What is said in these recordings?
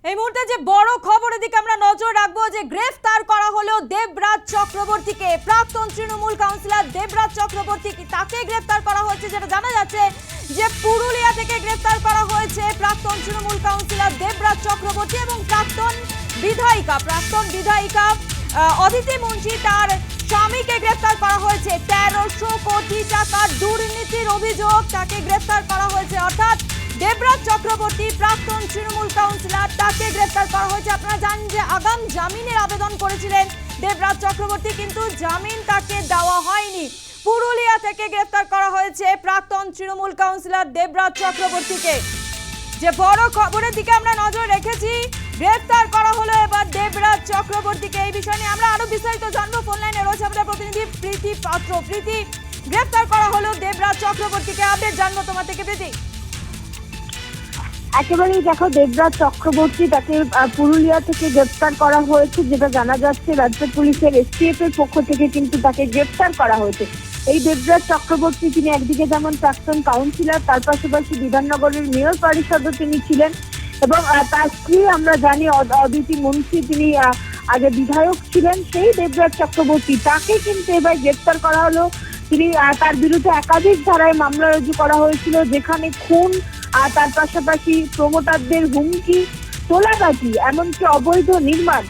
এই মুহূর্তে যে বড় খবরের দিকে আমরা নজর রাখবো, যে গ্রেফতার করা হলো দেবরাজ চক্রবর্তীকে। প্রাক্তন তৃণমূল কাউন্সিলর দেবরাজ চক্রবর্তী, তাকে গ্রেফতার করা হয়েছে। যেটা জানা যাচ্ছে যে পুরুলিয়া থেকে গ্রেফতার করা হয়েছে প্রাক্তন তৃণমূল কাউন্সিলর দেবরাজ চক্রবর্তী এবং প্রাক্তন বিধায়িকা অদিতি মুন্সি, তার স্বামীকে গ্রেফতার করা হয়েছে। 1300 কোটি টাকার দুর্নীতির অভিযোগ, তাকে গ্রেফতার করা হয়েছে। অর্থাৎ দেবরাজ চক্রবর্তী প্রাক্তন তৃণমূল কাউন্সিলর, তাকে গ্রেফতার করা হয়েছে। আপনারা জানেন যে আগাম জামিনের আবেদন করেছিলেন দেবরাজ চক্রবর্তী, কিন্তু জামিন তাকে দেওয়া হয়নি। পুরুলিয়া থেকে গ্রেফতার করা হয়েছে প্রাক্তন তৃণমূল কাউন্সিলর দেবরাজ চক্রবর্তীকে। যে বড় খবরের দিকে আমরা নজর রেখেছি, গ্রেফতার করা হলো এবার দেবরাজ চক্রবর্তীকে। এই বিষয় নিয়ে আমরা আরো বিস্তারিত জানবো। ফোন লাইনে রয়েছে আমাদের প্রতিনিধি প্রীতি পাত্র। প্রীতি, গ্রেফতার করা হলো দেবরাজ চক্রবর্তীকে, আপডেট জানবো তোমার থেকে। প্রীতি, একেবারেই দেখো, দেবরাজ চক্রবর্তী তাকে পুরুলিয়া থেকে গ্রেফতার করা হয়েছে। যেটা জানা যাচ্ছে রাজ্য পুলিশের এসটিএফ এর পক্ষ থেকে কিন্তু তাকে গ্রেফতার করা হয়েছে। এই দেবরাজ চক্রবর্তী, তিনি একদিকে যেমন প্রাক্তন কাউন্সিলর, তার পাশাপাশি বিধাননগরের মেয়র পরিষদও তিনি ছিলেন এবং তার স্ত্রী আমরা জানি অদিতি মুন্সি, তিনি আগে বিধায়ক ছিলেন। সেই দেবরাজ চক্রবর্তী, তাকে কিন্তু এবার গ্রেফতার করা হলো। তিনি তার বিরুদ্ধে একাধিক ধারায় মামলা রুজু করা হয়েছিল, যেখানে খুন, আর তার পাশাপাশি প্রমোটারদের হুমকি, তোলাবাজি, এমনকি অবৈধ নির্মাণ,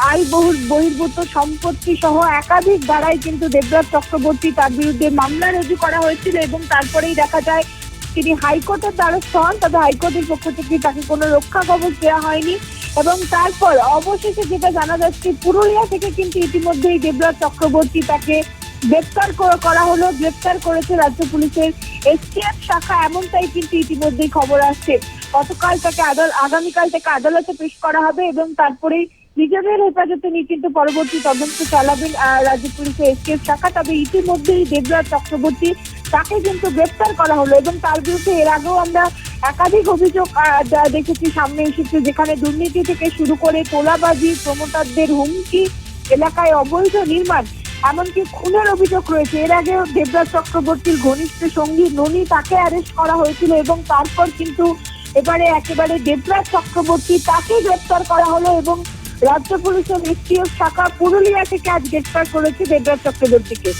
আয় বহির্ভূত সম্পত্তি সহ একাধিক ধারায় কিন্তু দেবরাজ চক্রবর্তী, তার বিরুদ্ধে মামলা রুজু করা হয়েছিল। এবং তারপরেই দেখা যায় তিনি হাইকোর্টের দ্বারস্থ হন, তবে হাইকোর্টের পক্ষ থেকে তাকে কোনো রক্ষা কবচ দেওয়া হয়নি। এবং তারপর অবশেষে যেটা জানা যাচ্ছে, পুরুলিয়া থেকে কিন্তু ইতিমধ্যেই দেবরাজ চক্রবর্তী তাকে গ্রেফতার করা হলো। গ্রেফতার করেছে রাজ্য পুলিশের এসটিএফ শাখা, এমনটাই কিন্তু ইতিমধ্যেই খবর আসছে। গতকাল তাকে আগামীকাল তাকে আদালতে পেশ করা হবে এবং তারপরেই নিজেদের হেফাজতে নিয়ে কিন্তু পরবর্তী তদন্ত চালাবেন রাজ্য পুলিশের এসটিএফ শাখা। তবে ইতিমধ্যেই দেবরাজ চক্রবর্তী, তাকে কিন্তু গ্রেফতার করা হলো এবং তার বিরুদ্ধে এর আগেও আমরা একাধিক অভিযোগ দেখেছি সামনে এসেছে, যেখানে দুর্নীতি থেকে শুরু করে তোলাবাজি, প্রমোটারদের হুমকি, এলাকায় অবৈধ নির্মাণ, এমনকি খুনের অভিযোগ রয়েছে। এর আগে দেবরাজ চক্রবর্তীর ঘনিষ্ঠ সঙ্গী ননী, তাকে অ্যারেস্ট করা হয়েছিল এবং তারপর কিন্তু এবারে একেবারে দেবরাজ চক্রবর্তী, তাকে গ্রেফতার করা হলো এবং রাজ্য পুলিশের এসটিএফ শাখা পুরুলিয়া থেকে আজ গ্রেফতার করেছে দেবরাজ চক্রবর্তীকে।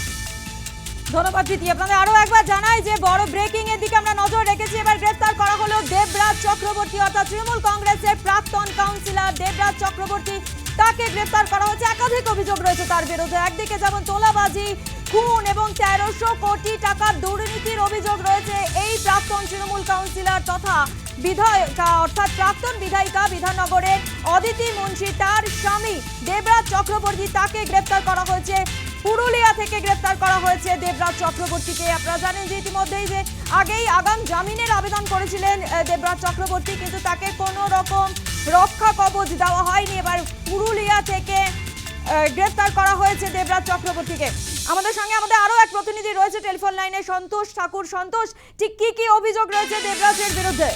ধন্যবাদ প্রীতি। আপনাদের আরো একবার জানাই যে বড় ব্রেকিং এর দিকে আমরা নজর রেখেছি। এবার গ্রেফতার করা হলো দেবরাজ চক্রবর্তী, অর্থাৎ তৃণমূল কংগ্রেসের প্রাক্তন কাউন্সিলর দেবরাজ চক্রবর্তী, তাকে গ্রেফতার করা হয়েছে। একাধিক অভিযোগ রয়েছে তার বিরুদ্ধে। একদিকে যেমন তোলাবাজি, খুন এবং 1300 কোটি টাকার দুর্নীতির অভিযোগ রয়েছে এই প্রাক্তন তৃণমূল কাউন্সিলর তথা বিধায়িকা, অর্থাৎ প্রাক্তন বিধায়িকা বিধাননগরের অদিতি মুন্সি, তার স্বামী দেবরাজ চক্রবর্তী, তাকে গ্রেফতার করা হয়েছে। পুরুলিয়া থেকে গ্রেফতার করা হয়েছে দেবরাজ চক্রবর্তীকে। আপনারা জানেন যে ইতিমধ্যেই যে আগেই আগাম জামিনের আবেদন করেছিলেন দেবরাজ চক্রবর্তী, কিন্তু তাকে কোনো রকম রক্ষা কবচ দেওয়া হয়নি। এবার পুরুলিয়া থেকে গ্রেফতার করা হয়েছে দেবরাজ চক্রবর্তীকে। আমাদের সঙ্গে আমাদের আরো এক প্রতিনিধি রয়েছে টেলিফোন লাইনে, সন্তোষ ঠাকুর। সন্তোষ, ঠিক কি অভিযোগ রয়েছে দেবরাজের বিরুদ্ধে?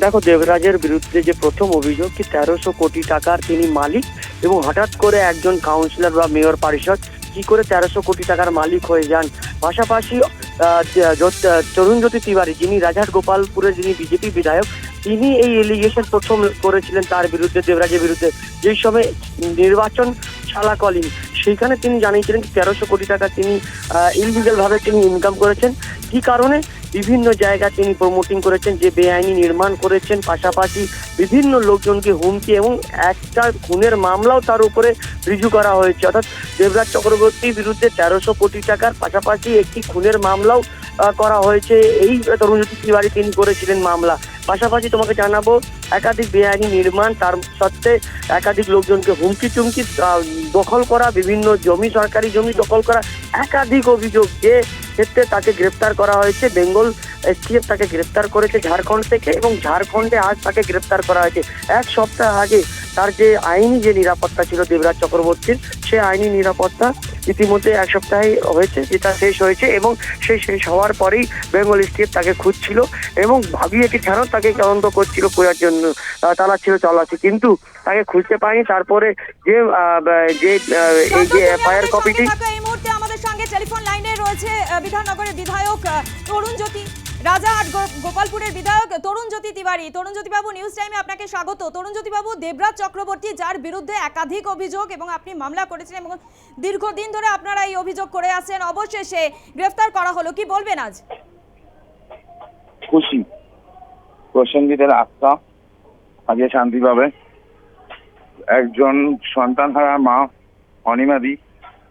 দেখো, দেবরাজের বিরুদ্ধে যে প্রথম অভিযোগ কি 1300 কোটি টাকার তিনি মালিক, এবং হঠাৎ করে একজন কাউন্সিলর বা মেয়র পরিষদ কি করে 1300 কোটি টাকার মালিক হয়ে যান। পাশাপাশি তরুণজ্যোতি তিওয়ারি, যিনি রাজহাট গোপালপুরের যিনি বিজেপি বিধায়ক, তিনি এই এলিগেশন প্রথম করেছিলেন তার বিরুদ্ধে, দেবরাজের বিরুদ্ধে, যে সময় নির্বাচন চলাকালীন সেইখানে তিনি জানিয়েছিলেন 1300 কোটি টাকা তিনি ইললিগাল ভাবে তিনি ইনকাম করেছেন। কি কারণে? বিভিন্ন জায়গায় তিনি প্রমোটিং করেছেন, যে বেআইনি নির্মাণ করেছেন, পাশাপাশি বিভিন্ন লোকজনকে হুমকি এবং একটা খুনের মামলাও তার উপরে রিজু করা হয়েছে। অর্থাৎ দেবরাজ চক্রবর্তীর বিরুদ্ধে 1300 কোটি টাকার পাশাপাশি একটি খুনের মামলাও করা হয়েছে। এই তরুণজ্যোতি তিওয়ারি তিনি করেছিলেন মামলা। পাশাপাশি তোমাকে জানাবো, একাধিক বেআইনি নির্মাণ, তার সত্ত্বে একাধিক লোকজনকে হুমকি চুমকি, দখল করা, বিভিন্ন জমি, সরকারি জমি দখল করা, একাধিক অভিযোগ, যে ক্ষেত্রে তাকে গ্রেফতার করা হয়েছে। বেঙ্গল এসটিএফ তাকে গ্রেফতার করেছে ঝাড়খণ্ড থেকে, এবং ঝাড়খণ্ডে আজ তাকে গ্রেফতার করা হয়েছে। এক সপ্তাহ আগে তার যে আইনি যে নিরাপত্তা ছিল দেবরাজ চক্রবর্তীর, সে আইনি নিরাপত্তা ইতিমধ্যে এক সপ্তাহে হয়েছে, যেটা শেষ হয়েছে, এবং সেই শেষ হওয়ার পরেই বেঙ্গল এসটিএফ তাকে খুঁজছিল এবং ভাবিয়ে ছাড়াও তাকে তদন্ত করছিল, খোঁজার জন্য চালাচ্ছিল, কিন্তু তাকে খুঁজতে পায়নি। তারপরে যে এই যে এফআইআর কপিটি, এই মুহূর্তে আমাদের সঙ্গে টেলিফোন লাইনে রয়েছে বিধাননগরের বিধায়ক তরুণজ্যোতি রাজাহাট গোপালপুরের বিধায়ক তরুণজ্যোতি তিওয়ারি। তরুণজ্যোতি বাবু, নিউজ টাইমে আপনাকে স্বাগত। তরুণজ্যোতি বাবু, দেবরাজ চক্রবর্তী, যার বিরুদ্ধে একাধিক অভিযোগ এবং আপনি মামলা করেছেন এবং দীর্ঘদিন ধরে আপনারা এই অভিযোগ করে আসছেন, অবশেষে গ্রেফতার করা হলো, কি বলবেন আজ? খুশি, প্রসেনজিতের আত্মা আজকে শান্তি পাবে। একজন সন্তান হারা মা অনিমাদি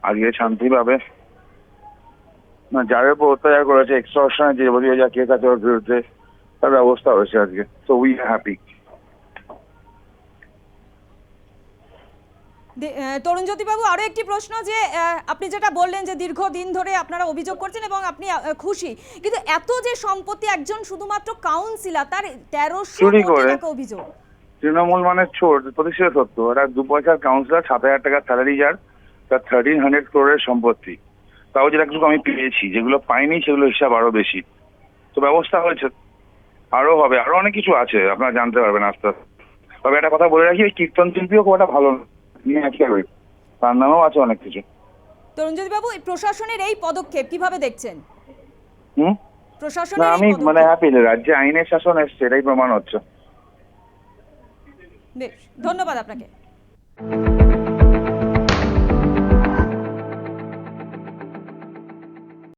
আজকে শান্তি পাবে। না, যার উপর অত্যাচার করেছে, এক্সটর্শনের যে বলি যা কেস আছে ওর বিরুদ্ধে, তার ব্যবস্থা হয়েছে আজকে। So we are happy. Tarunjyoti বাবু, আরো একটি প্রশ্ন, যে আপনি যেটা বললেন যে দীর্ঘদিন ধরে আপনারা অভিযোগ করছেন এবং আপনি খুশি, কিন্তু এত যে সম্পত্তি একজন শুধুমাত্র কাউন্সিলর, তার 1300 চুরি কোটি করে। টাকা অভিযোগ। তৃণমূল মানে চোর, প্রতিষ্ঠিত সত্য। ওরা 2 পয়সার কাউন্সিলর, 7,000 টাকার স্যালারি, যার তার 1300 crore সম্পত্তি। তাও যেটা কিছু আমি পেয়েছি, যেগুলো পাইনি সেগুলো হিসাব আরো বেশি। তো ব্যবস্থা হয়েছে, আরো হবে, আরো অনেক কিছু আছে, আপনারা জানতে পারবেন আস্তে আস্তে। তবে একটা কথা বলে রাখি, ওই কীর্তন শিল্পীও খুব একটা ভালো নিয়ে আজকে, তার নামেও আছে অনেক কিছু। তরুণজ্যোতি বাবু, এই প্রশাসনের এই পদক্ষেপ কিভাবে দেখছেন? না, প্রশাসনের আমি এই মানে পদক্ষেপ, হ্যাপি। রাজ্যে আইনের শাসন এসছে, এটাই প্রমাণ হচ্ছে। বেশ, ধন্যবাদ আপনাকে।